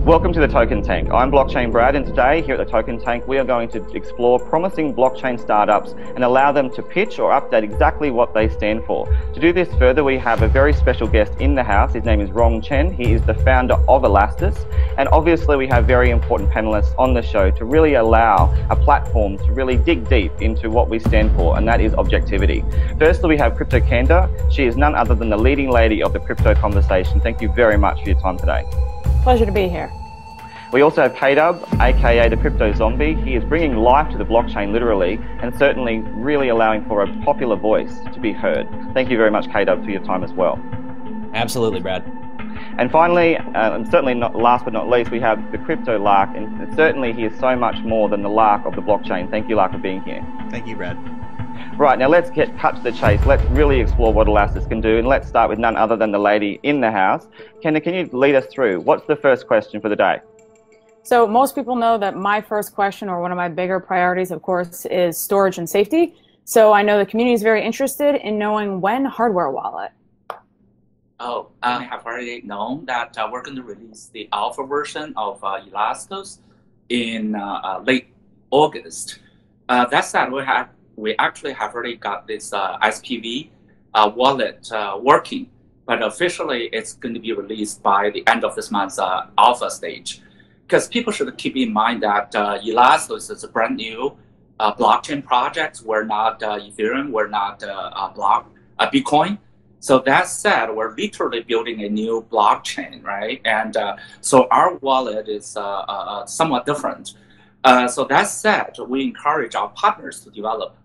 Welcome to the Token Tank. I'm Blockchain Brad, and today here at the Token Tank we are going to explore promising blockchain startups and allow them to pitch or update exactly what they stand for. To do this further, we have a very special guest in the house. His name is Rong Chen. He is the founder of Elastos, and obviously we have very important panelists on the show to really allow a platform to really dig deep into what we stand for, and that is objectivity. Firstly, we have CryptoCandor. She is none other than the leading lady of the crypto conversation. Thank you very much for your time today. Pleasure to be here. We also have Candor, aka the crypto zombie. He is bringing life to the blockchain literally, and certainly really allowing for a popular voice to be heard. Thank you very much, Candor, for your time as well. Absolutely, Brad. And finally, and certainly not last but not least, we have the crypto Lark, and certainly he is so much more than the Lark of the blockchain. Thank you, Lark, for being here. Thank you, Brad. Right, now let's get cut to the chase. Let's really explore what Elastos can do, and let's start with none other than the lady in the house. Candor, can you lead us through? What's the first question for the day? So most people know that my first question, or one of my bigger priorities, of course, is storage and safety. So I know the community is very interested in knowing when hardware wallet. Oh, I have already known that we're going to release the alpha version of Elastos in late August. That said, we actually have already got this SPV wallet working, but officially it's going to be released by the end of this month's alpha stage. Because people should keep in mind that Elastos is a brand new blockchain project. We're not Ethereum, we're not Bitcoin. So that said, we're literally building a new blockchain, right? And so our wallet is somewhat different. So that said, we encourage our partners to develop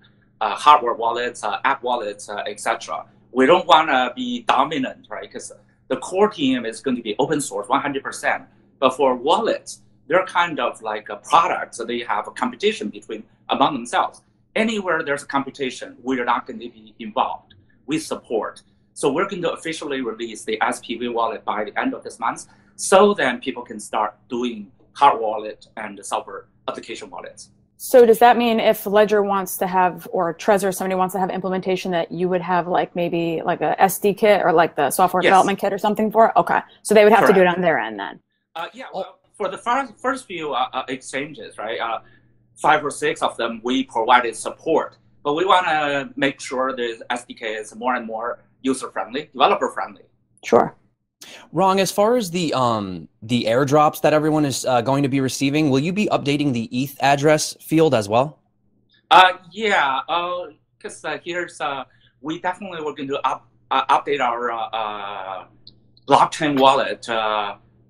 hardware wallets, app wallets, etc. We don't want to be dominant, right? Because the core team is going to be open source 100%. But for wallets, they're kind of like a product, so they have a competition among themselves. Anywhere there's a competition, we're not going to be involved. We support. So we're going to officially release the SPV wallet by the end of this month, so then people can start doing hard wallet and software application wallets. So does that mean if Ledger wants to have, or Trezor, somebody wants to have implementation, that you would have like maybe like a SD kit or like the software development kit or something for it? Okay, so they would have to do it on their end then. Yeah, well, for the first few exchanges, right, 5 or 6 of them, we provided support. But we want to make sure the SDK is more and more user-friendly, developer-friendly. Sure. Rong, as far as the airdrops that everyone is going to be receiving, will you be updating the ETH address field as well? Yeah, because here's, we definitely were going to update our blockchain wallet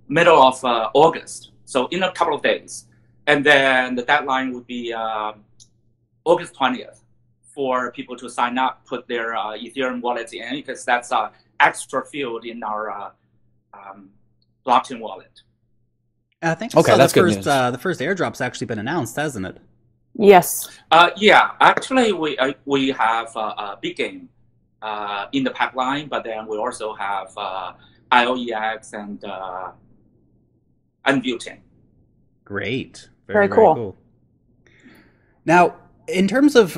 middle of August, so in a couple of days. And then the deadline would be August 20th for people to sign up, put their Ethereum wallets in, because that's an extra field in our blockchain wallet. I think okay, so. That's good news. The first airdrop's actually been announced, hasn't it? Yes. Yeah, actually we have a big game in the pipeline, but then we also have IOEX and Butane. Great. Very cool. Now, in terms of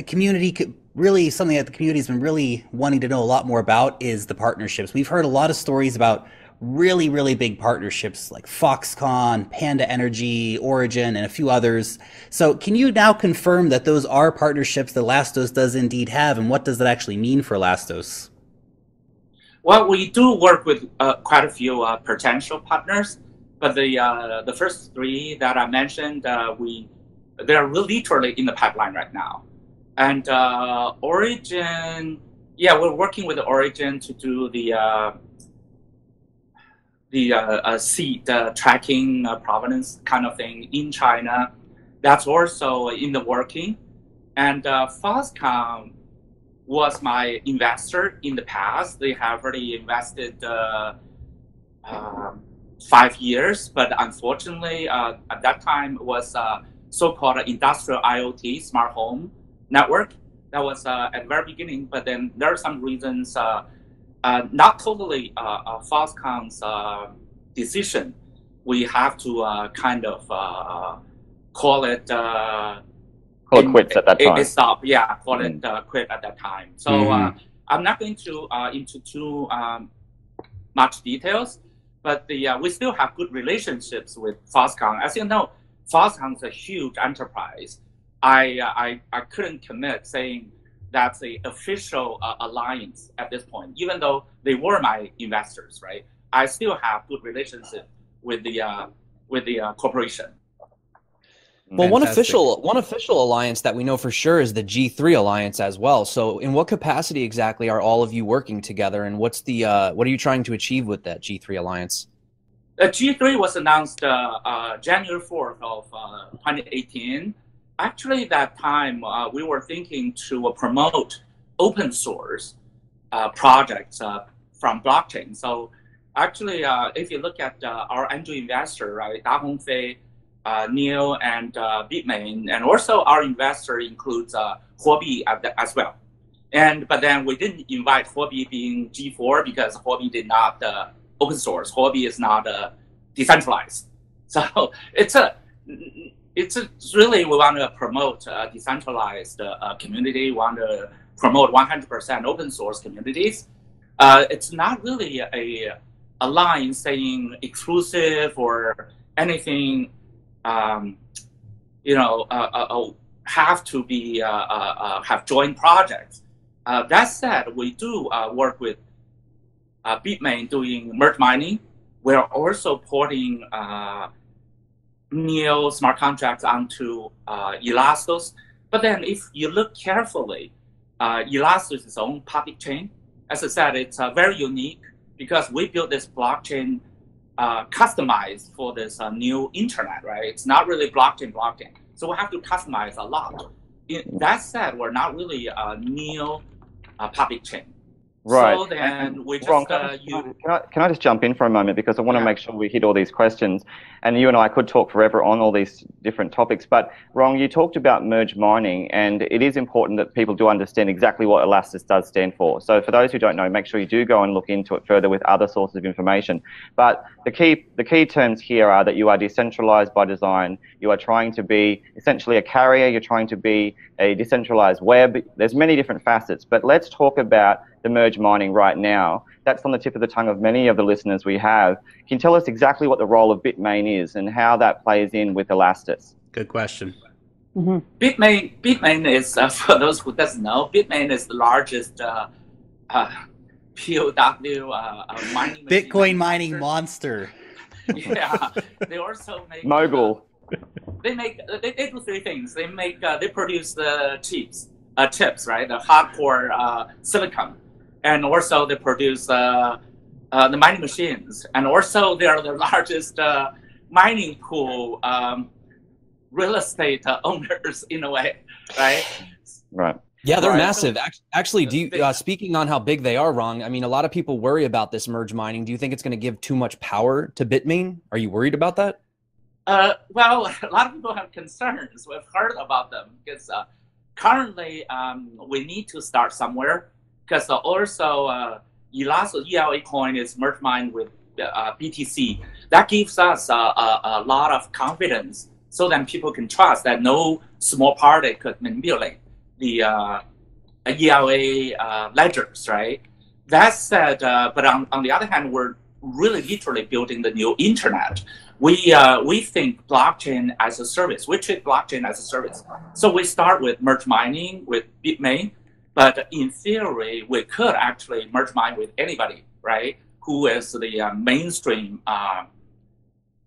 community, really something that the community has been really wanting to know a lot more about is the partnerships. We've heard a lot of stories about really, really big partnerships like Foxconn, Panda Energy, Origin, and a few others. So can you now confirm that those are partnerships that Elastos does indeed have, and what does that actually mean for Elastos? Well, we do work with quite a few potential partners, but the first 3 that I mentioned, they're literally in the pipeline right now. And Origin, yeah, we're working with Origin to do the seed tracking provenance kind of thing in China. That's also in the working. And Foxconn was my investor in the past. They have already invested 5 years, but unfortunately at that time it was so-called industrial IoT, smart home network. That was at the very beginning, but then there are some reasons, not totally Foxconn's decision. We have to kind of call it quits at that time. It stopped, yeah, call it quit at that time. So I'm not going to into too much details, but we still have good relationships with Foxconn. As you know, Foxconn is a huge enterprise. I couldn't commit saying that's the official alliance at this point, even though they were my investors, right? I still have good relationship with the corporation. Well, one official alliance that we know for sure is the G3 alliance as well. So, in what capacity exactly are all of you working together, and what are you trying to achieve with that G3 alliance? G3 was announced January 4th of 2018. Actually, that time we were thinking to promote open source projects from blockchain. So, actually, if you look at our angel investor, right, Da Hongfei, Neil, and Bitmain, and also our investor includes Huobi as well. But then we didn't invite Huobi being G4 because Huobi did not open source. Huobi is not decentralized. So it's really, we want to promote a decentralized community. We want to promote 100% open source communities. It's not really a line saying exclusive or anything. Have to be have joint projects. That said, we do work with Bitmain doing merge mining. We're also porting Neo smart contracts onto Elastos. But then, if you look carefully, Elastos is its own public chain. As I said, it's very unique because we built this blockchain customized for this new internet, right? It's not really blockchain. So we have to customize a lot. That said, we're not really a neo public chain. Right. So then we just Ron, can I just jump in for a moment, because I want to make sure we hit all these questions, and you and I could talk forever on all these different topics. But Rong, you talked about merge mining, and it is important that people do understand exactly what Elastos does stand for. So for those who don't know, make sure you do go and look into it further with other sources of information. But the key terms here are that you are decentralized by design. You are trying to be essentially a carrier. You're trying to be a decentralized web. There's many different facets, but let's talk about the merge mining right now. That's on the tip of the tongue of many of the listeners we have. Can you tell us exactly what the role of Bitmain is and how that plays in with Elastos? Good question. Mm-hmm. Bitmain is, for those who doesn't know, Bitmain is the largest POW mining Bitcoin mining monster. Yeah, they also make mogul. They do three things. They produce the chips, right? The hardcore silicon, and also they produce the mining machines, and also they are the largest mining pool real estate owners in a way, right? Right. Yeah, they're massive. Actually, speaking on how big they are, Rong, I mean, a lot of people worry about this merge mining. Do you think it's going to give too much power to Bitmain? Are you worried about that? Well, a lot of people have concerns. We've heard about them because currently we need to start somewhere, because also Elastos ELA coin is merge mined with BTC. That gives us a lot of confidence, so that people can trust that no small party could manipulate the ELA ledgers, right? That said, but on the other hand, we're really literally building the new internet. We think blockchain as a service. We treat blockchain as a service. So we start with merge mining with Bitmain, but in theory, we could actually merge mine with anybody, right? Who is the mainstream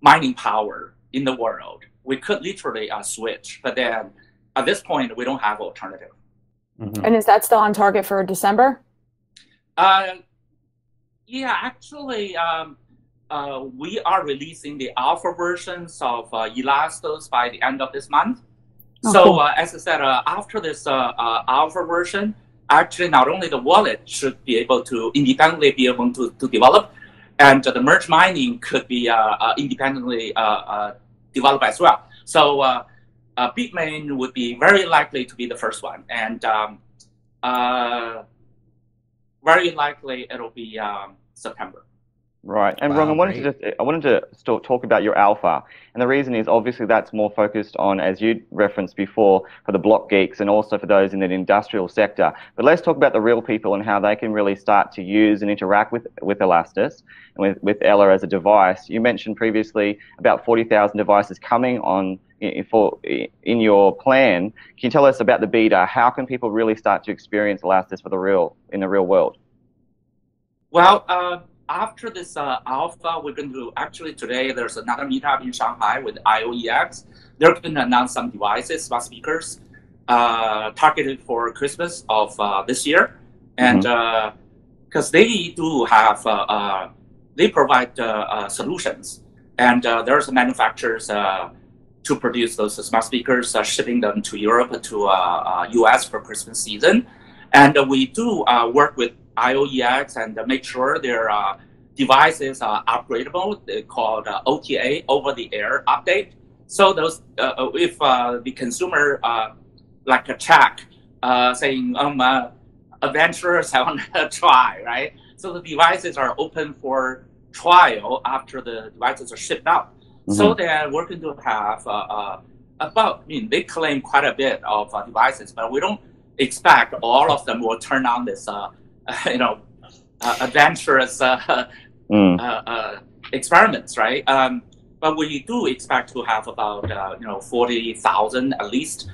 mining power in the world. We could literally switch, but then at this point, we don't have alternative. Mm-hmm. And is that still on target for December? Yeah, actually, we are releasing the alpha versions of Elastos by the end of this month. Oh, so cool. As I said, after this alpha version, actually not only the wallet should be able to independently be able to develop, and the merge mining could be independently developed as well. So Bitmain would be very likely to be the first one, and very likely it'll be September. Right, and Rong, I wanted to talk about your alpha, and the reason is obviously that's more focused on, as you referenced before, for the block geeks and also for those in the industrial sector. But let's talk about the real people and how they can really start to use and interact with Elastos and with ELA as a device. You mentioned previously about 40,000 devices coming on in your plan. Can you tell us about the beta? How can people really start to experience Elastos in the real world? Well, after this alpha, we're going to actually today there's another meetup in Shanghai with IOEX. They're going to announce some devices, smart speakers, targeted for Christmas of this year, and because they do have they provide solutions, and there's manufacturers to produce those smart speakers, shipping them to Europe, to US for Christmas season, and we do work with IOEX and make sure their devices are upgradable. They're called OTA, over-the-air update. So those, if the consumer like a check saying, adventurous, I want to try, right? So the devices are open for trial after the devices are shipped out. So then we're going to have they claim quite a bit of devices, but we don't expect all of them will turn on this adventurous experiments, right? But we do expect to have about 40,000 at least.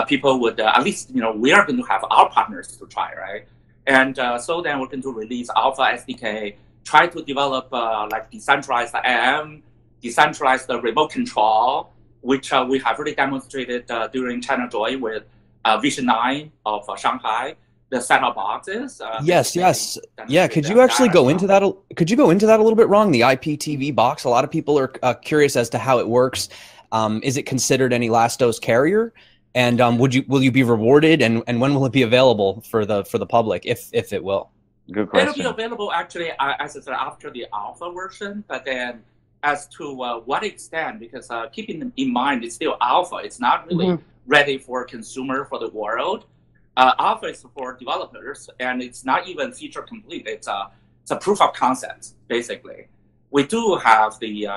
People would at least we are going to have our partners to try, right? And so then we're going to release Alpha SDK, try to develop like decentralized IAM, decentralized remote control, which we have already demonstrated during China Joy with Vision 9 of Shanghai. The set-top boxes. Yes. Yeah. Could you actually go into that? Could you go into that a little bit, Rong? The IPTV box. A lot of people are curious as to how it works. Is it considered an Elastos carrier? And will you be rewarded? And when will it be available for the public, if it will? Good question. It'll be available actually, as I said, after the alpha version. But then, as to what extent, because keeping in mind it's still alpha, it's not really ready for consumer for the world. Alpha is for developers, and it's not even feature complete. It's a proof of concept, basically. We do have the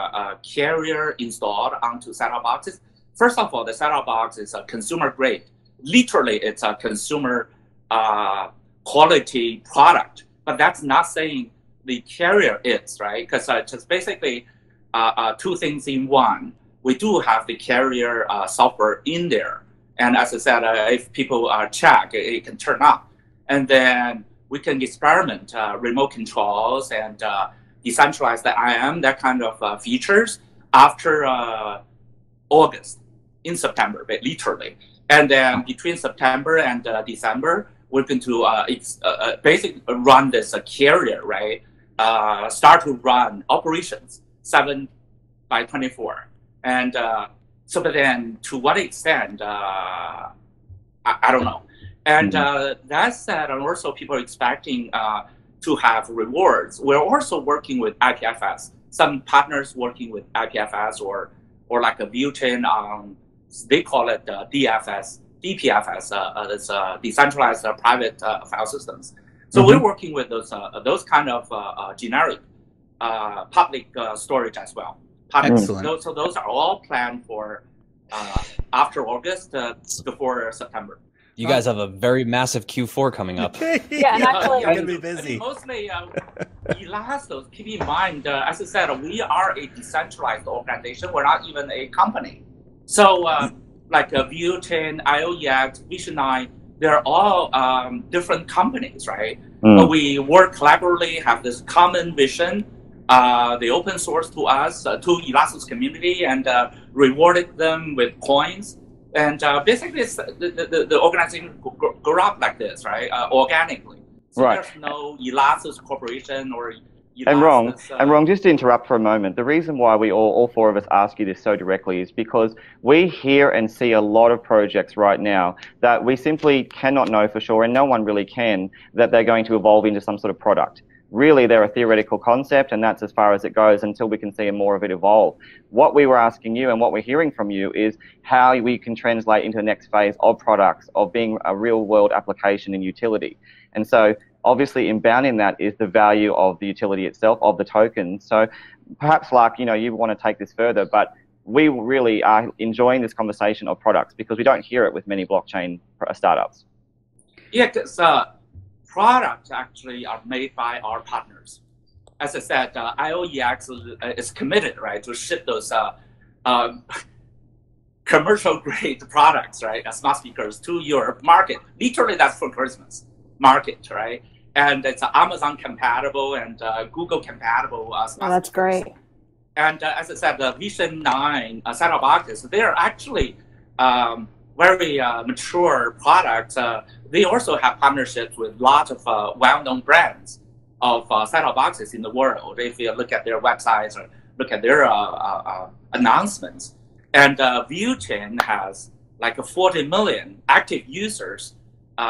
carrier installed onto set-top boxes. First of all, the set-top box is a consumer grade. Literally, it's a consumer quality product. But that's not saying the carrier is, right? Because just basically two things in one. We do have the carrier software in there. And as I said, if people check, it can turn on. And then we can experiment remote controls and decentralized IAM, that kind of features after August, in September, literally. And then between September and December, we're going to basically run this carrier, right? Start to run operations 7/24. And so, but then to what extent, I don't know. And that said, and also people are expecting to have rewards. We're also working with IPFS. Some partners working with IPFS or like a Vuechain on, they call it DPFS, that's decentralized private file systems. So we're working with those kind of generic public storage as well. Excellent. So those are all planned for after August, before September. You guys have a very massive Q4 coming up. Yeah, and actually, you're gonna be busy. Mostly, Elastos. Keep in mind, as I said, we are a decentralized organization. We're not even a company. So, like Vuechain, IOEX, Vision 9, they're all different companies, right? But we work collaboratively, have this common vision. They open source to us, to Elastos community, and rewarded them with coins. And basically, it's the organization grew up like this, right? Organically. So right. There's no Elastos Corporation or Elastos, and Rong, just to interrupt for a moment, the reason why we all four of us ask you this so directly is because we hear and see a lot of projects right now that we simply cannot know for sure, and no one really can, that they're going to evolve into some sort of product. Really, they're a theoretical concept, and that's as far as it goes until we can see more of it evolve. What we were asking you and what we're hearing from you is how we can translate into the next phase of products, of being a real-world application and utility. And so obviously inbound in that is the value of the utility itself, of the token. So perhaps, Lark, you want to take this further, but we really are enjoying this conversation of products because we don't hear it with many blockchain startups. Yeah, because products actually are made by our partners. As I said, IOEX is committed, right, to ship those commercial grade products, right, smart speakers to your market. Literally, that's for Christmas market, right? And it's Amazon compatible and Google compatible. That's great. And as I said, the Vision 9 set-top boxes, they are actually very mature products. They also have partnerships with lots of well-known brands of set-top boxes in the world. If you look at their websites or look at their announcements. And ViewChain has like 40 million active users,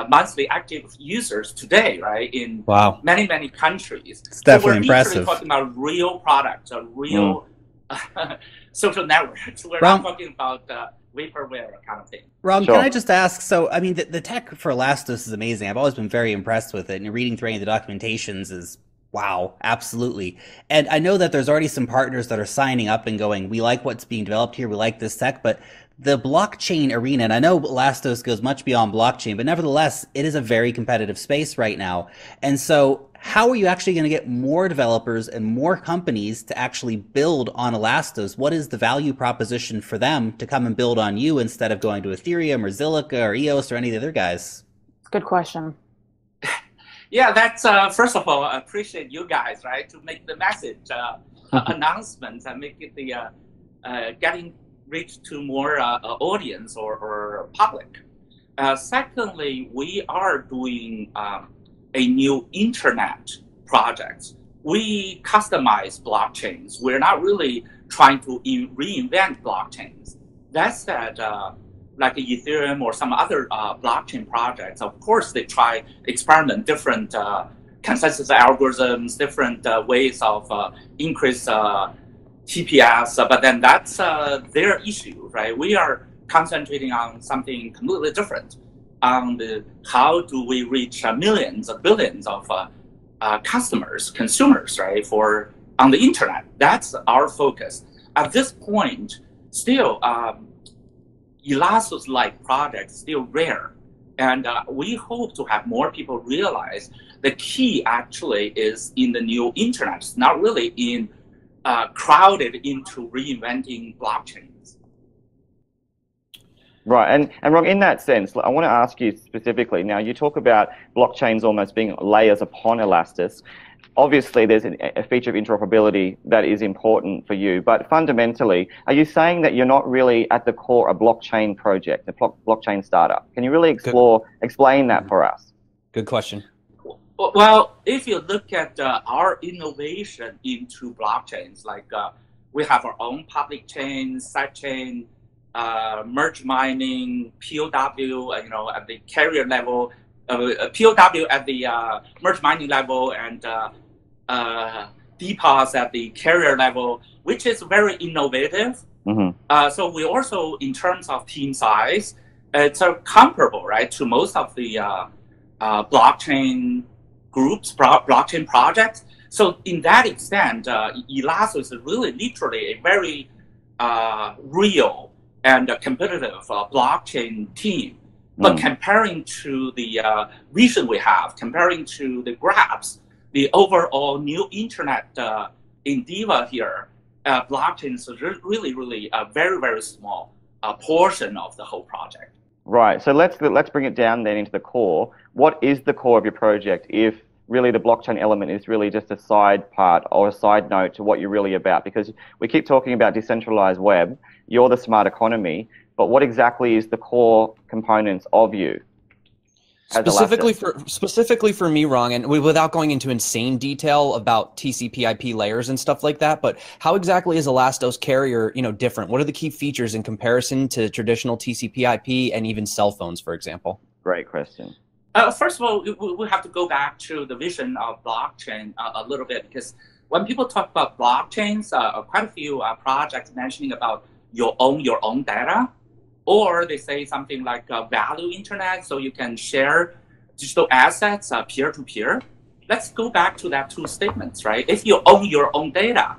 monthly active users today, right? In many, many countries. It's definitely impressive. We're talking about real products, a real social networks. We're not talking about vaporware kind of thing. Rong, can I just ask, so, I mean, the tech for Elastos is amazing. I've always been very impressed with it, and reading through any of the documentations is, wow, absolutely. And I know that there's already some partners that are signing up and going, we like what's being developed here, we like this tech, but the blockchain arena, and I know Elastos goes much beyond blockchain, but nevertheless, it is a very competitive space right now. And so how are you actually going to get more developers and more companies to actually build on Elastos? What is the value proposition for them to come and build on you instead of going to Ethereum or Zilliqa or EOS or any of the other guys? Good question. Yeah, that's, first of all, I appreciate you guys, right, to make the message announcements and make it the getting reach to more audience or public. Secondly, we are doing a new internet project. We customize blockchains. We're not really trying to reinvent blockchains. That said, like Ethereum or some other blockchain projects, of course, they try experiment different consensus algorithms, different ways of increase TPS, but then that's their issue, right? We are concentrating on something completely different. On how do we reach millions or billions of customers, consumers, right, on the internet. That's our focus. At this point, still, Elastos-like projects still rare. And we hope to have more people realize the key actually is in the new internet. It's not really in crowded into reinventing blockchains. Right, and Rong, in that sense, I want to ask you specifically, now you talk about blockchains almost being layers upon Elastos. Obviously, there's a feature of interoperability that is important for you, but fundamentally, are you saying that you're not really at the core a blockchain project, a blockchain startup? Can you really explain that for us? Good question. Well, if you look at our innovation into blockchains, like we have our own public chain, sidechain, merge mining, POW, at the carrier level, POW at the merge mining level, and DPoS at the carrier level, which is very innovative. Mm-hmm. So we also, in terms of team size, it's comparable, right, to most of the blockchain groups, blockchain projects. So in that extent, Elastos is really literally a very real and competitive blockchain team. But comparing to the vision we have, comparing to the graphs, the overall new internet endeavor here, blockchain is really, really a very, very small portion of the whole project. Right. So let's bring it down then into the core. What is the core of your project if really the blockchain element is really just a side part or a side note to what you're really about? Because we keep talking about decentralized web, you're the smart economy, but what exactly is the core components of you? Specifically for me, Rong, and without going into insane detail about TCP/IP layers and stuff like that, but how exactly is Elastos Carrier, different? What are the key features in comparison to traditional TCP/IP and even cell phones, for example? Great question. First of all, we have to go back to the vision of blockchain a little bit, because when people talk about blockchains, quite a few projects mentioning about your own data, or they say something like value internet, so you can share digital assets peer-to-peer, let's go back to that two statements, right? If you own your own data,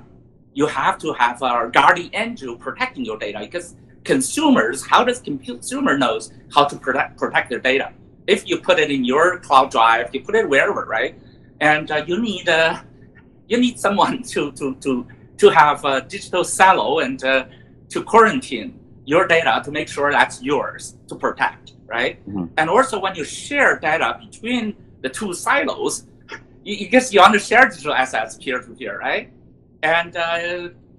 you have to have a guardian angel protecting your data, because consumers, how does consumer knows how to protect their data? If you put it in your cloud drive, you put it wherever, right? And you need someone to have a digital silo and to quarantine your data to make sure that's yours to protect, right? Mm-hmm. And also when you share data between the two silos, you want to share digital assets peer-to-peer, right? And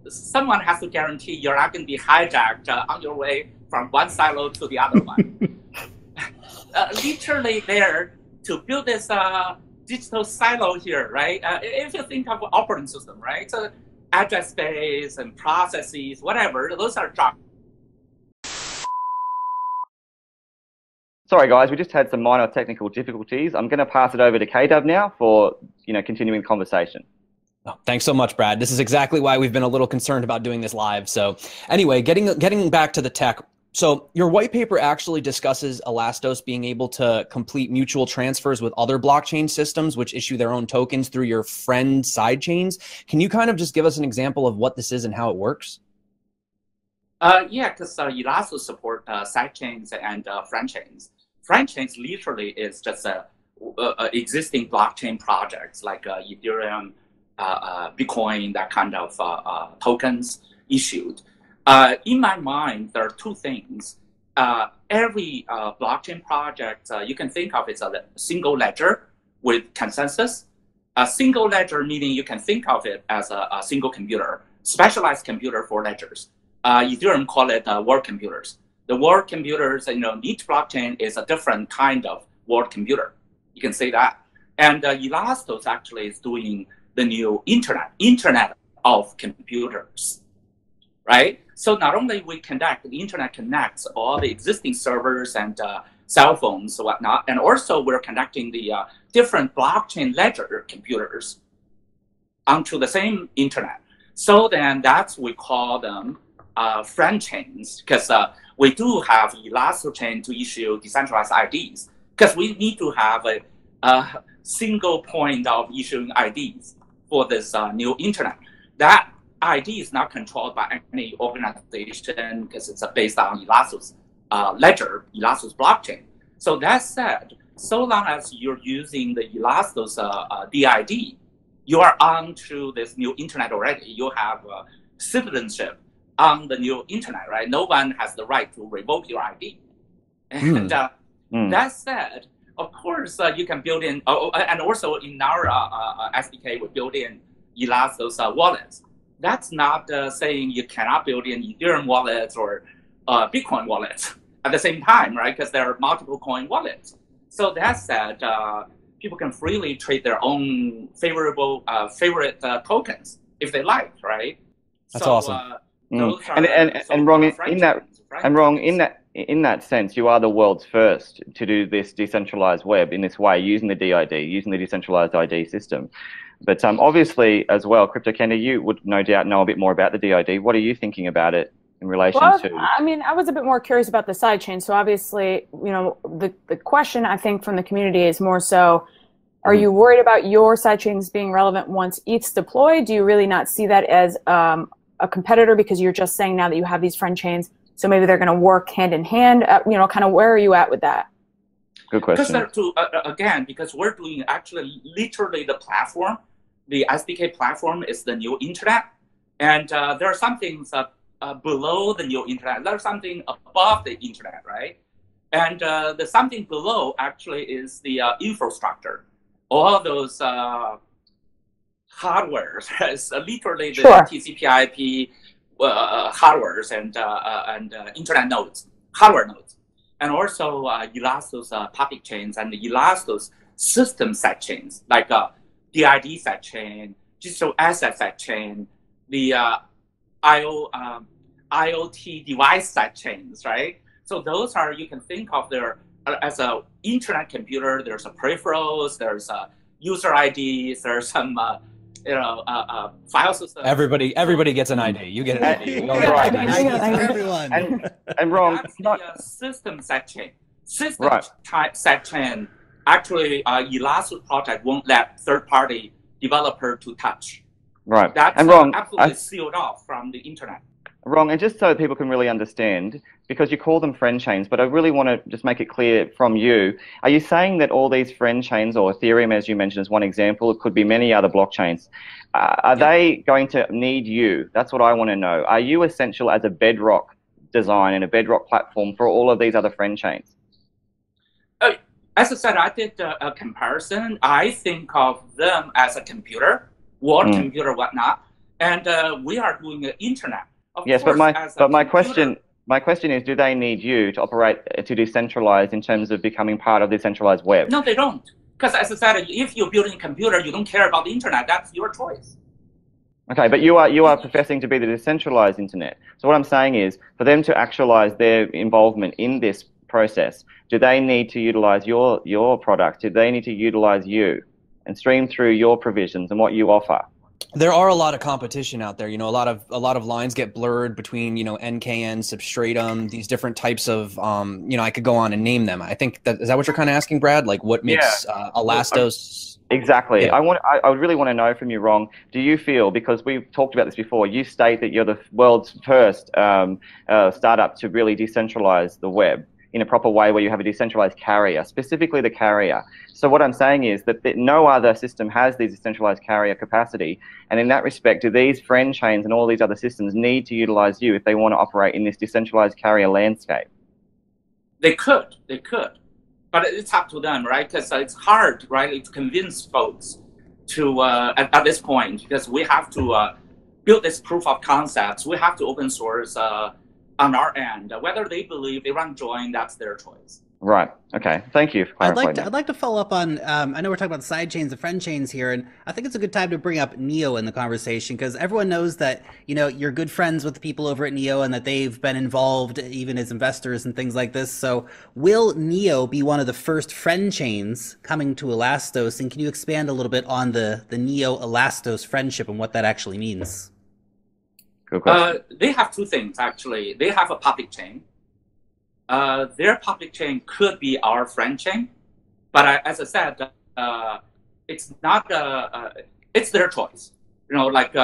someone has to guarantee you're not going to be hijacked on your way from one silo to the other one. Literally there to build this digital silo here, right? If you think of operating system, right? So address space and processes, whatever, those are jobs. Sorry guys, we just had some minor technical difficulties. I'm going to pass it over to KW now for continuing the conversation. Oh, thanks so much, Brad. This is exactly why we've been a little concerned about doing this live. So anyway, getting back to the tech. So your white paper actually discusses Elastos being able to complete mutual transfers with other blockchain systems, which issue their own tokens through your friend sidechains. Can you kind of just give us an example of what this is and how it works? Yeah, because Elastos support sidechains and friend chains. Friend chains literally is just existing blockchain projects like Ethereum, Bitcoin, that kind of tokens issued. In my mind, there are two things. Every blockchain project, you can think of it as a single ledger with consensus. A single ledger meaning you can think of it as a single computer, specialized computer for ledgers. Ethereum call it world computers. The world computers, each blockchain is a different kind of world computer. You can say that. And Elastos actually is doing the new internet of computers, right? So not only we connect, the internet connects all the existing servers and cell phones and whatnot, and also we're connecting the different blockchain ledger computers onto the same internet. So then that's, we call them friend chains, because we do have Elastos chain to issue decentralized IDs, because we need to have a single point of issuing IDs for this new internet. That ID is not controlled by any organization because it's based on Elastos ledger, Elastos blockchain. So that said, so long as you're using the Elastos DID, you are onto this new internet already. You have citizenship on the new internet, right? No one has the right to revoke your ID. And that said, of course, you can build in, and also in our SDK, we build in Elastos wallets. That's not saying you cannot build in Ethereum wallets or Bitcoin wallets at the same time, right? Because there are multiple coin wallets. So that said, people can freely trade their own favorite tokens if they like, right? That's awesome. And Rong, in that sense, you are the world's first to do this decentralized web in this way, using the DID, using the decentralized ID system. But obviously, as well, CryptoCandor, you would no doubt know a bit more about the DID. What are you thinking about it in relation to? I mean, I was a bit more curious about the sidechain. So obviously, the question I think from the community is more so, are you worried about your sidechains being relevant once ETH's deployed? Do you really not see that as a competitor, because you're just saying now that you have these friend chains, so maybe they're going to work hand in hand? Kind of where are you at with that? Good question. Again, because we're doing actually literally the platform, the SDK platform is the new internet, and there are some things below the new internet. There's something above the internet, right? And the something below actually is the infrastructure. All those hardwares, literally the TCP/IP hardwares and internet nodes, hardware nodes, and also Elastos public chains and Elastos system set chains like DID set chain, digital asset set chain, the IoT device set chains, right? So those are, you can think of there as a internet computer. There's a peripherals, there's a user IDs, there's some file system. Everybody gets an ID. You get an ID. And Rong, that's the system set chain. System set chain actually, Elastos project won't let third-party developer to touch. Right. That's and Rong, absolutely sealed off from the internet. Wrong, and just so people can really understand, because you call them friend chains, but I really want to just make it clear from you, are you saying that all these friend chains, or Ethereum, as you mentioned, as one example, it could be many other blockchains, are they going to need you? That's what I want to know. Are you essential as a bedrock design and a bedrock platform for all of these other friend chains? As I said, I did a comparison. I think of them as a computer, world computer, whatnot, and we are doing the internet. Yes, but my question is, do they need you to operate to decentralize in terms of becoming part of the decentralized web? No, they don't. Because as I said, if you're building a computer, you don't care about the internet. That's your choice. Okay, but you are professing to be the decentralized internet. So what I'm saying is, for them to actualize their involvement in this process, do they need to utilize your product? Do they need to utilize you and stream through your provisions and what you offer? There are a lot of competition out there. You know, a lot of lines get blurred between, you know, NKN, Substratum, these different types of, you know, I could go on and name them. I think is that what you're kind of asking, Brad? Like what makes Elastos? Exactly. Yeah. I would really want to know from you, Rong, do you feel, because we've talked about this before, you state that you're the world's first startup to really decentralize the web in a proper way, where you have a decentralized carrier, specifically the carrier. So what I'm saying is that no other system has the decentralized carrier capacity, and in that respect, do these friend chains and all these other systems need to utilize you if they want to operate in this decentralized carrier landscape? They could, but it's up to them, right? Because it's hard, right, to convince folks to at this point, because we have to build this proof of concepts. We have to open source on our end. Whether they believe they want to join, that's their choice. Right. Okay. Thank you for clarifying. I'd like to follow up on, I know we're talking about side chains and friend chains here, and I think it's a good time to bring up Neo in the conversation, because everyone knows that, you know, you're good friends with the people over at Neo and that they've been involved even as investors and things like this. So will Neo be one of the first friend chains coming to Elastos? And can you expand a little bit on the Neo Elastos friendship and what that actually means? They have two things, actually. They have a public chain. Their public chain could be our friend chain, but as I said, it's not. It's their choice. You know, like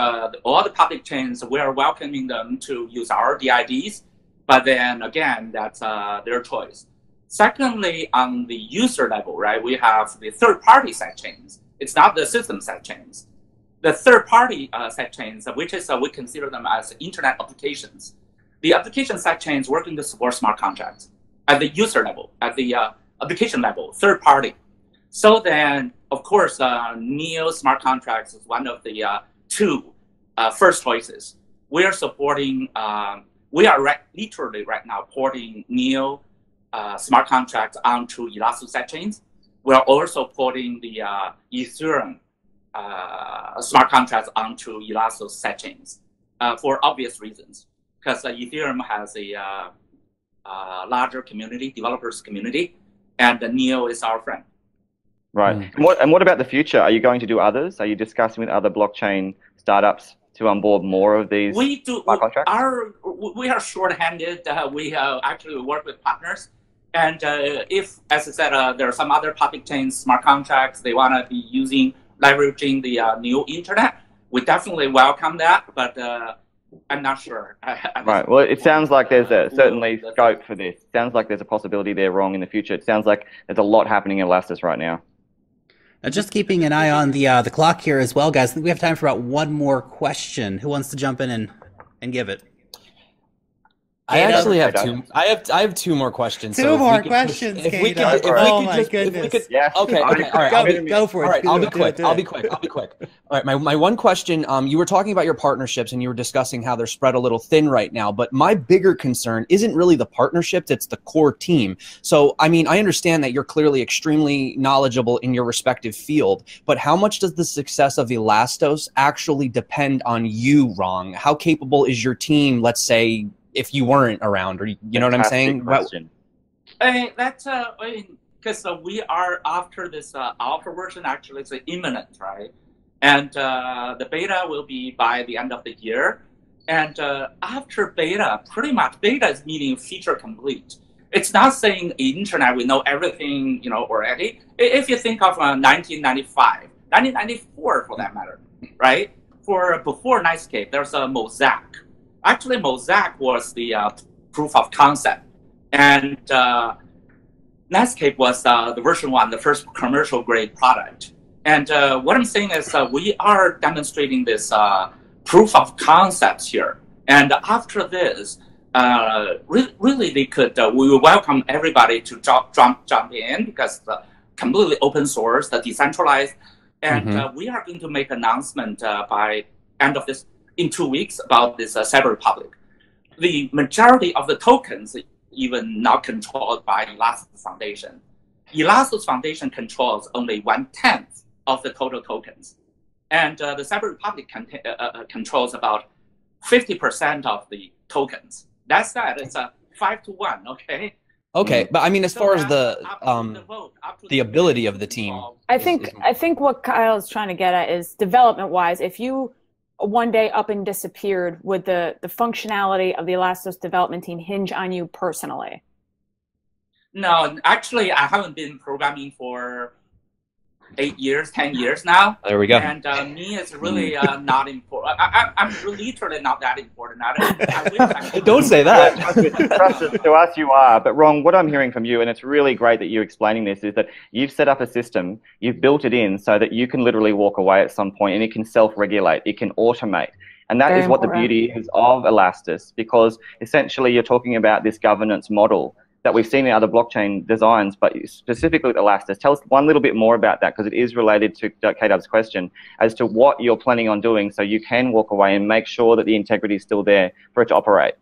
all the public chains, we are welcoming them to use our DIDs, but then again, that's their choice. Secondly, on the user level, right, we have the third-party side chains. It's not the system side chains. The third-party side chains, which is we consider them as internet applications. The application side chains working to support smart contracts at the user level, at the application level, third-party. So then, of course, Neo smart contracts is one of the two first choices. We are supporting. We are literally right now porting Neo smart contracts onto Elastos side chains. We are also porting the Ethereum smart contracts onto Elastos side chains for obvious reasons, because Ethereum has a larger community, developers community, and Neo is our friend. Right. And what about the future? Are you going to do others? Are you discussing with other blockchain startups to onboard more of these smart contracts? We are short-handed. We actually work with partners. And if, as I said, there are some other public chain smart contracts they want to be leveraging the new internet, we definitely welcome that, but I'm not sure. Right. Well, it sounds like there's certainly scope for this. It sounds like there's a possibility there wrong in the future. It sounds like there's a lot happening in Elastos right now. Just keeping an eye on the clock here as well, guys. I think we have time for about one more question. Who wants to jump in and give it? I actually have two. I have two more questions. Two more questions. Oh my goodness. Yeah. Okay. All right. Go for it. All right. I'll be quick. All right. My one question. You were talking about your partnerships and you were discussing how they're spread a little thin right now. But my bigger concern isn't really the partnerships; it's the core team. So I mean, I understand that you're clearly extremely knowledgeable in your respective field, but how much does the success of Elastos actually depend on you, Rong? How capable is your team? Let's say, if you weren't around, or you know what I'm saying? Question. That's because we are after this alpha version. Actually, it's imminent, right? And the beta will be by the end of the year. And after beta, pretty much beta is meaning feature complete. It's not saying internet, we know everything, already. If you think of 1995, 1994 for that matter, right? Before Netscape, there's a Mosaic. Actually, Mosaic was the proof of concept. And Netscape was the version 1, the first commercial grade product. And what I'm saying is we are demonstrating this proof of concepts here. And after this, really they could, we will welcome everybody to jump in because the completely open source, the decentralized. And we are going to make announcement by end of this, in 2 weeks, about this Cyber Republic. The majority of the tokens even not controlled by Elastos Foundation. Elastos Foundation controls only 1/10 of the total tokens. And the Cyber Republic controls about 50% of the tokens. That's that. It's a 5-to-1, okay? Okay, but I mean, as far as the ability of the team, I think what Kyle is trying to get at is development-wise. If you one day up and disappeared, would the functionality of the Elastos development team hinge on you personally? No, actually, I haven't been programming for 8 years, 10 years now. There we go. And me is really not important. I'm literally not that important. I wish Don't say that. To us, you are. But Rong, what I'm hearing from you, and it's really great that you're explaining this, is that you've set up a system, you've built it in so that you can literally walk away at some point and it can self-regulate, it can automate. And that is what the beauty is of Elastos, because essentially you're talking about this governance model that we've seen in other blockchain designs, but specifically with Elastos. Tell us one little bit more about that, because it is related to K-Dub's question as to what you're planning on doing so you can walk away and make sure that the integrity is still there for it to operate.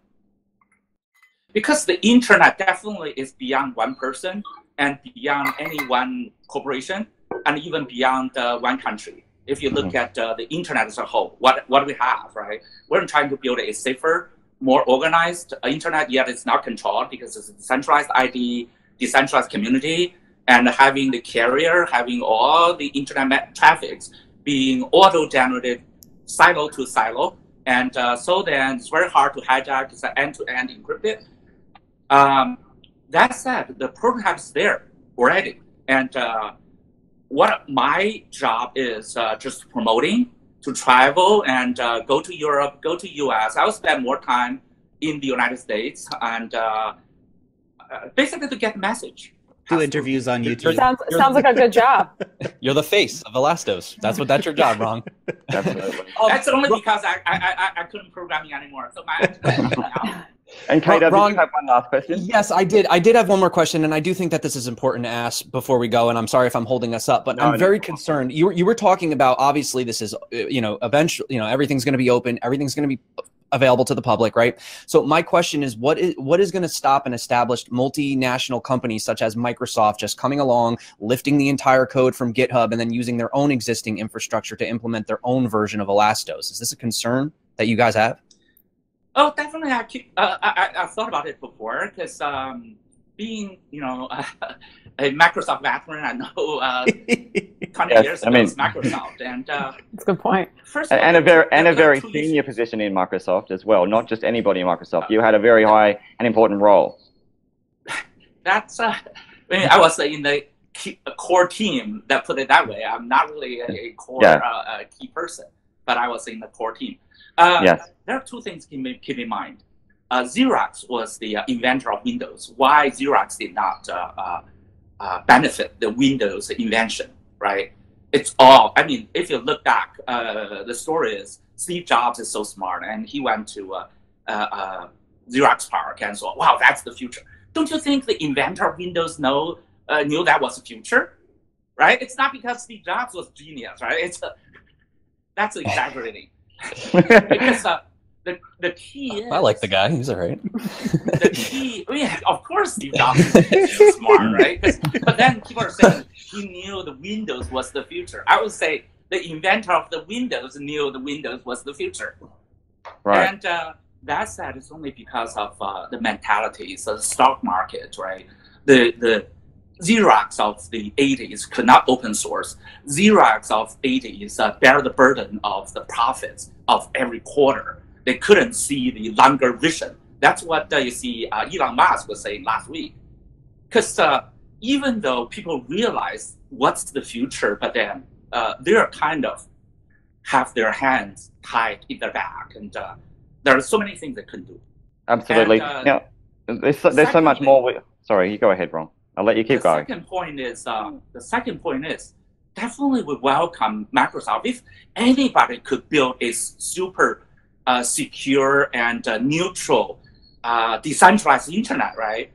Because the internet definitely is beyond one person and beyond any one corporation and even beyond one country. If you look at the internet as a whole, what we have, right? We're trying to build a safer, more organized internet, yet it's not controlled because it's a decentralized ID, decentralized community, and having the carrier, having all the internet traffics being auto-generated silo to silo. And so then it's very hard to hijack, it's end-to-end encrypted. That said, the prototype is there already. And what my job is just promoting, to travel and go to Europe, go to US. I'll spend more time in the United States and basically to get the message. Do interviews on YouTube. Sounds like a good job. You're the face of Elastos. That's your job, Rong. That's only because I couldn't programming anymore. So my And K-Dub, did you have one last question? Yes, I did. I did have one more question, and I do think that this is important to ask before we go, and I'm sorry if I'm holding us up, but I'm very concerned. You were talking about, obviously, this is, eventually, everything's going to be open, everything's going to be available to the public, right? So my question is, what is going to stop an established multinational company such as Microsoft just coming along, lifting the entire code from GitHub, and then using their own existing infrastructure to implement their own version of Elastos? Is this a concern that you guys have? Oh, definitely. I thought about it before because being, a Microsoft veteran, I know 20 years ago was Microsoft, and that's a good point. First of all, and a very senior position in Microsoft as well, not just anybody in Microsoft. You had a very high and important role. That's I was in the core team. That put it that way. I'm not really a core key person, but I was in the core team. Yes. There are two things to keep in mind. Xerox was the inventor of Windows. Why Xerox did not benefit the Windows invention, right? It's all, if you look back, the story is Steve Jobs is so smart and he went to Xerox Park and so, wow, that's the future. Don't you think the inventor of Windows knew that was the future, right? It's not because Steve Jobs was genius, right? That's exaggerating. Because the key is, I like the guy. He's all right. The key, of course, Steve Jobs is smart, right? But then people are saying he knew the Windows was the future. I would say the inventor of the Windows knew the Windows was the future. Right. And that said, it's only because of the mentalities of the stock market, right? The Xerox of the 80s could not open source. Xerox of 80s bear the burden of the profits of every quarter. They couldn't see the longer vision. That's what you see Elon Musk was saying last week. because even though people realize what's the future, but then they're kind of have their hands tied in their back, and there are so many things they can do. Absolutely. And, now, there's so much more. Sorry, you go ahead, Rong. I'll let you keep going. The second point is definitely we welcome Microsoft. If anybody could build a super secure and neutral decentralized internet, right?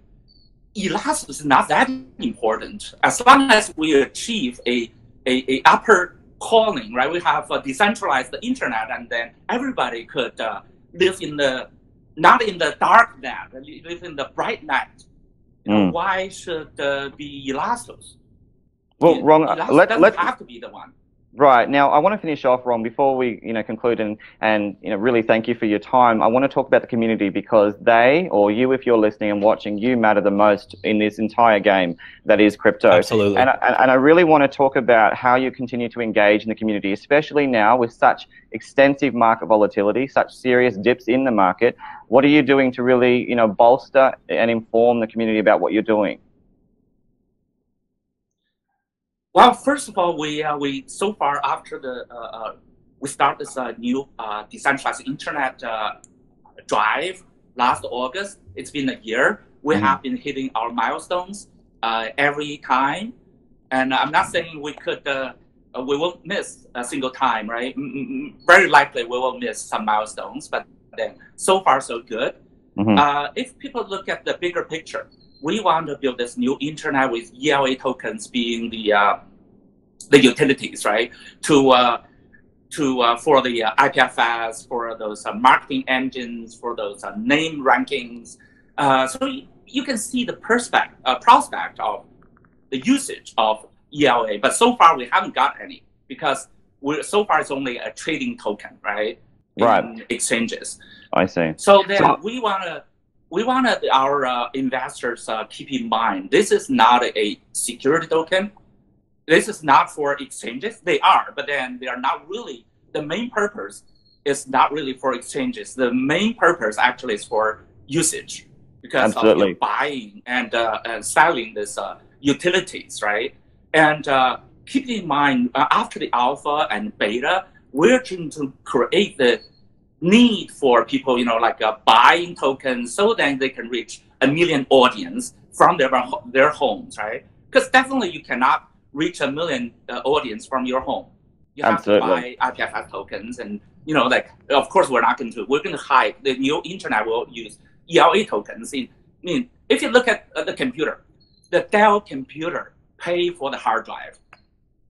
Elastos is not that important. As long as we achieve a upper calling, right? We have a decentralized internet, and then everybody could live in the not in the dark net, live in the bright net. Why should be Elastos? Well, Rong, let's have to be the one. Right. Now, I want to finish off, Ron, before we, conclude and really thank you for your time. I want to talk about the community because they, or you, if you're listening and watching, you matter the most in this entire game that is crypto. Absolutely. And I really want to talk about how you continue to engage in the community, especially now with such extensive market volatility, such serious dips in the market. What are you doing to really, bolster and inform the community about what you're doing? Well, first of all, we so far after we start this new decentralized internet drive last August. It's been a year. We have been hitting our milestones every time, and I'm not saying we won't miss a single time, right? Very likely we will miss some milestones, but then so far so good. If people look at the bigger picture, we want to build this new internet with ELA tokens being the utilities, right? For the IPFS, for those marketing engines, for those name rankings. So you can see the prospect of the usage of ELA, but so far we haven't got any because so far it's only a trading token, right? In exchanges. I see. So then we wanted our investors keep in mind, this is not a security token. This is not for exchanges. They are, but then they are not really. The main purpose is not really for exchanges. The main purpose actually is for usage because of buying and selling this utilities, right? And keep in mind, after the alpha and beta, we're trying to create the need for people, buying tokens so that they can reach 1 million audience from their homes, right? Because definitely you cannot reach 1 million audience from your home. You have to buy IPFS tokens, and of course we're going to hide the new internet will use ELA tokens. If you look at the computer, the Dell computer pay for the hard drive,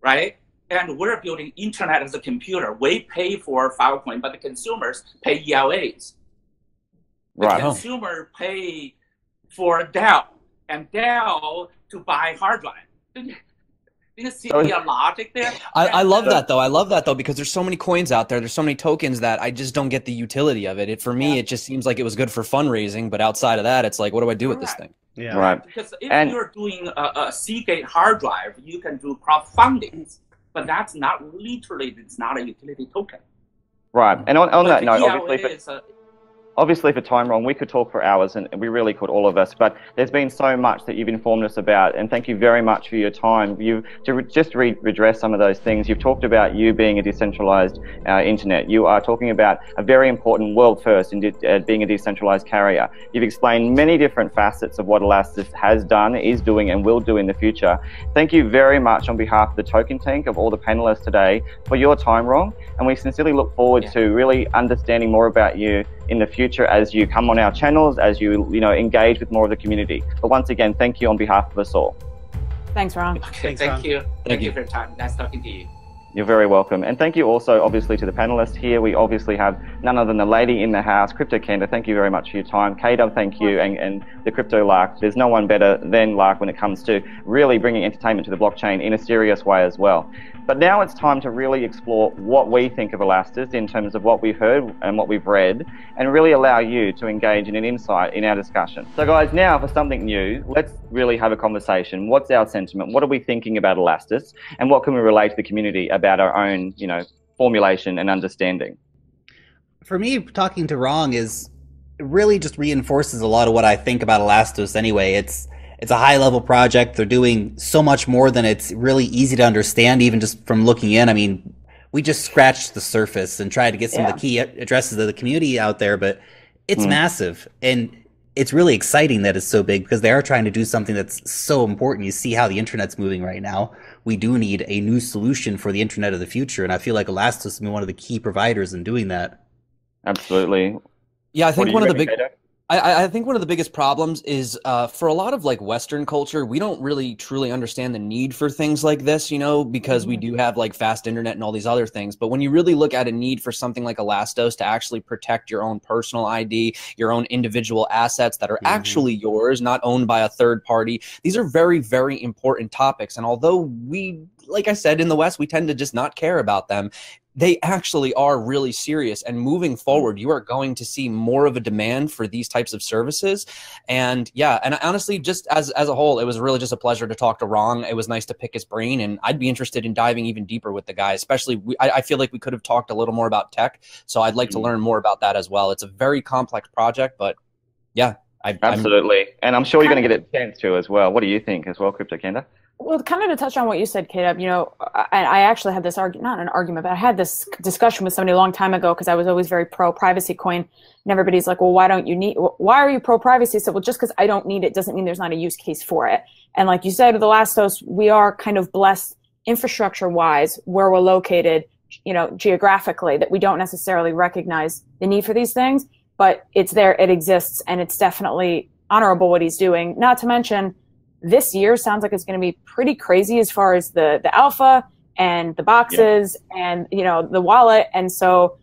right? And we're building internet as a computer. We pay for Filecoin, but the consumers pay ELAs. The consumer pay for Dell, and Dell to buy hard drive. You see the logic there? I love that though. I love that though because there's so many coins out there. There's so many tokens that I just don't get the utility of it. For me, it just seems like it was good for fundraising, but outside of that, it's like, what do I do with this thing? Yeah. Right. Because if you're doing a Seagate hard drive, you can do crowdfunding, but that's not literally. It's not a utility token. Right. And on that note, obviously for time, Ron, we could talk for hours, and we really could, all of us, but there's been so much that you've informed us about, and thank you very much for your time. To redress some of those things, you've talked about you being a decentralized internet. You are talking about a very important world first in being a decentralized carrier. You've explained many different facets of what Elastos has done, is doing, and will do in the future. Thank you very much on behalf of the TOKENTANK, of all the panelists today, for your time, Ron, and we sincerely look forward to really understanding more about you in the future as you come on our channels, as you engage with more of the community. But once again, thank you on behalf of us all. Thanks, Ron. Okay, thank you. Thank you for your time. Nice talking to you. You're very welcome. And thank you also, obviously, to the panelists here. We obviously have none other than the lady in the house, CryptoCandor. Thank you very much for your time. K-Dub, thank you. And the Crypto Lark. There's no one better than Lark when it comes to really bringing entertainment to the blockchain in a serious way as well. But now it's time to really explore what we think of Elastos in terms of what we've heard and what we've read, and really allow you to engage in an insight in our discussion. So guys, now for something new, let's really have a conversation. What's our sentiment? What are we thinking about Elastos? And what can we relate to the community about our own, formulation and understanding? For me, talking to Rong really just reinforces a lot of what I think about Elastos anyway. it's a high level project. They're doing so much more than it's really easy to understand, even just from looking in. I mean, we just scratched the surface and tried to get some of the key addresses of the community out there, but it's massive. And it's really exciting that it's so big because they are trying to do something that's so important. You see how the internet's moving right now. We do need a new solution for the internet of the future. And I feel like Elastos has been one of the key providers in doing that. Absolutely. Yeah, I think one of the big... I think one of the biggest problems is for a lot of like Western culture, we don't really truly understand the need for things like this, you know, because we do have like fast internet and all these other things. But when you really look at a need for something like Elastos to actually protect your own personal ID, your own individual assets that are actually yours, not owned by a third party, these are very, very important topics. And although we, like I said, in the West, we tend to just not care about them, they actually are really serious. And moving forward, you are going to see more of a demand for these types of services. And yeah, and honestly, just as a whole, it was really just a pleasure to talk to Rong. It was nice to pick his brain, and I'd be interested in diving even deeper with the guy, especially I feel like we could have talked a little more about tech. So I'd like to learn more about that as well. It's a very complex project, but yeah. Absolutely. And I'm sure you're going to get a chance to as well. What do you think as well, CryptoCandor? Well, kind of to touch on what you said, Caleb, you know, I actually had this not an argument, but I had this discussion with somebody a long time ago because I was always very pro-privacy coin. And everybody's like, well, why are you pro-privacy? So, well, just because I don't need it doesn't mean there's not a use case for it. And like you said with Elastos, we are kind of blessed infrastructure-wise where we're located, you know, geographically, that we don't necessarily recognize the need for these things. But it's there, it exists, and it's definitely honorable what he's doing. Not to mention, this year sounds like it's going to be pretty crazy as far as the alpha and the boxes and, you know, the wallet. And so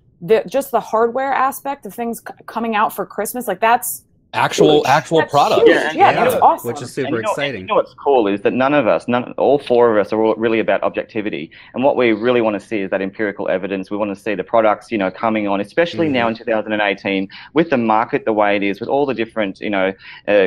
just the hardware aspect of things coming out for Christmas, like that's actual product. Yeah, that's awesome. Which is super exciting. You know what's cool is that all four of us are all really about objectivity. And what we really want to see is that empirical evidence. We want to see the products, you know, coming on, especially now in 2018, with the market the way it is, with all the different, you know,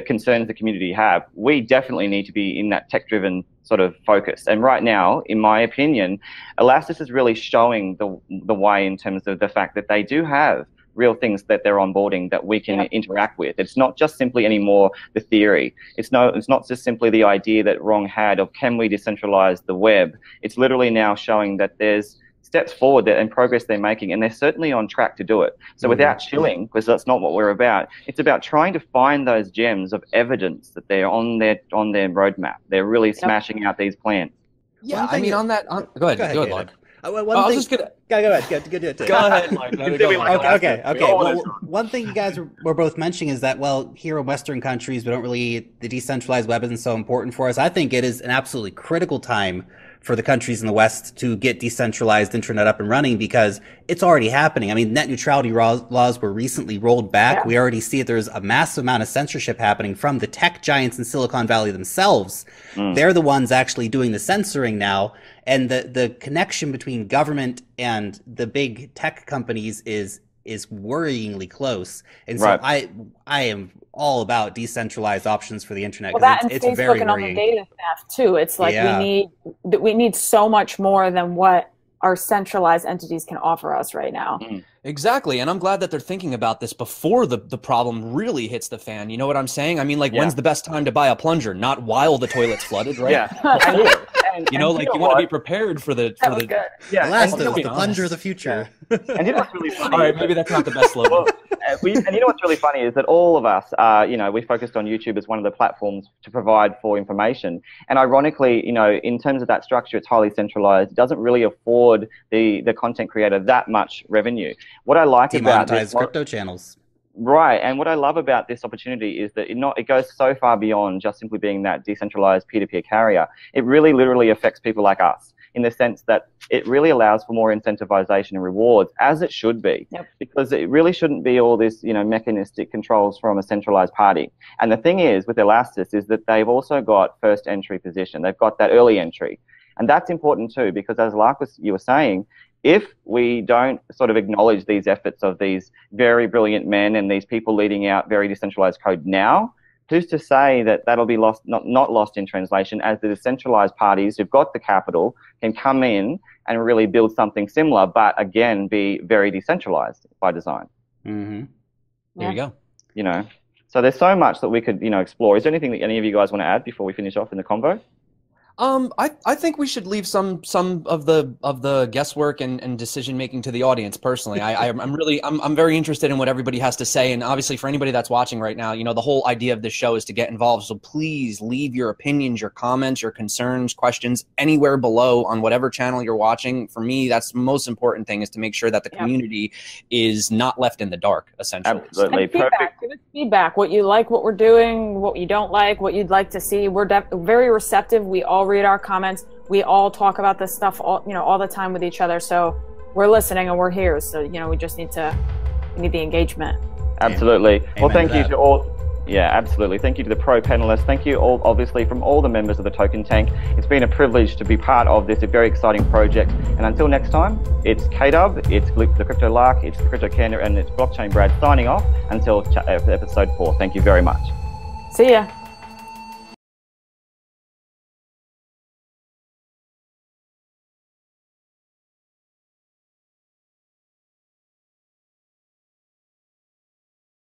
concerns the community have. We definitely need to be in that tech-driven sort of focus. And right now, in my opinion, Elastos is really showing the way in terms of the fact that they do have real things that they're onboarding that we can interact with. It's not just simply anymore the theory. It's not just simply the idea that Rong had of can we decentralize the web. It's literally now showing that there's steps forward and progress they're making, and they're certainly on track to do it. So without chilling, because that's not what we're about, it's about trying to find those gems of evidence that they're on their roadmap. They're really smashing out these plans. Yeah, I mean, go ahead, Lark. Go ahead. Okay. Well, one thing you guys were both mentioning is that, well, here in Western countries, the decentralized web isn't so important for us. I think it is an absolutely critical time for the countries in the West to get decentralized internet up and running because it's already happening. I mean, net neutrality laws were recently rolled back. Yeah. We already see that there's a massive amount of censorship happening from the tech giants in Silicon Valley themselves. They're the ones actually doing the censoring now. And the connection between government and the big tech companies is worryingly close. And so I am all about decentralized options for the internet. Well, that and it's Facebook very and all the data theft too. It's like we need so much more than what our centralized entities can offer us right now. Exactly. And I'm glad that they're thinking about this before the problem really hits the fan. You know what I'm saying? I mean, like, when's the best time to buy a plunger? Not while the toilet's flooded, right? You know, like, you want to be prepared for the Elastos, the plunger of the future. And you know what's really funny? All right, maybe that's not the best slogan. And you know what's really funny is that all of us, you know, we focused on YouTube as one of the platforms to provide for information. And ironically, you know, in terms of that structure, it's highly centralized. It doesn't really afford the content creator that much revenue. What I like about this, crypto channels. Right, and what I love about this opportunity is that it goes so far beyond just simply being that decentralized peer-to-peer carrier. It really literally affects people like us in the sense that it really allows for more incentivization and rewards, as it should be, because it really shouldn't be all this, you know, mechanistic controls from a centralized party. And the thing is with Elastos is that they've also got first entry position. They've got that early entry, and that's important too, because as Lark you were saying, if we don't sort of acknowledge these efforts of these very brilliant men and these people leading out very decentralized code now, who's to say that that'll be lost, not lost in translation, as the decentralized parties who've got the capital can come in and really build something similar, but again, be very decentralized by design. There you go. You know, So there's so much that we could, explore. Is there anything that any of you guys want to add before we finish off in the convo? I think we should leave some of the guesswork and decision making to the audience. Personally, I'm very interested in what everybody has to say, and obviously for anybody that's watching right now, the whole idea of this show is to get involved. So please leave your opinions, your comments, your concerns, questions anywhere below on whatever channel you're watching. For me, that's the most important thing, is to make sure that the community is not left in the dark. Essentially, absolutely. Feedback. Give us feedback. What you like, what we're doing, what you don't like, what you'd like to see. We're very receptive. We all read our comments. We all talk about this stuff all the time with each other. So we're listening and we're here. So we just need the engagement. Absolutely. Well, thank you to all. Yeah, absolutely. Thank you to the pro panelists. Thank you all, obviously, from all the members of the Token Tank. It's been a privilege to be part of this very exciting project. And until next time, it's KDub, it's the Crypto Lark, it's the CryptoCandor, and it's Blockchain Brad signing off until episode 4. Thank you very much. See ya.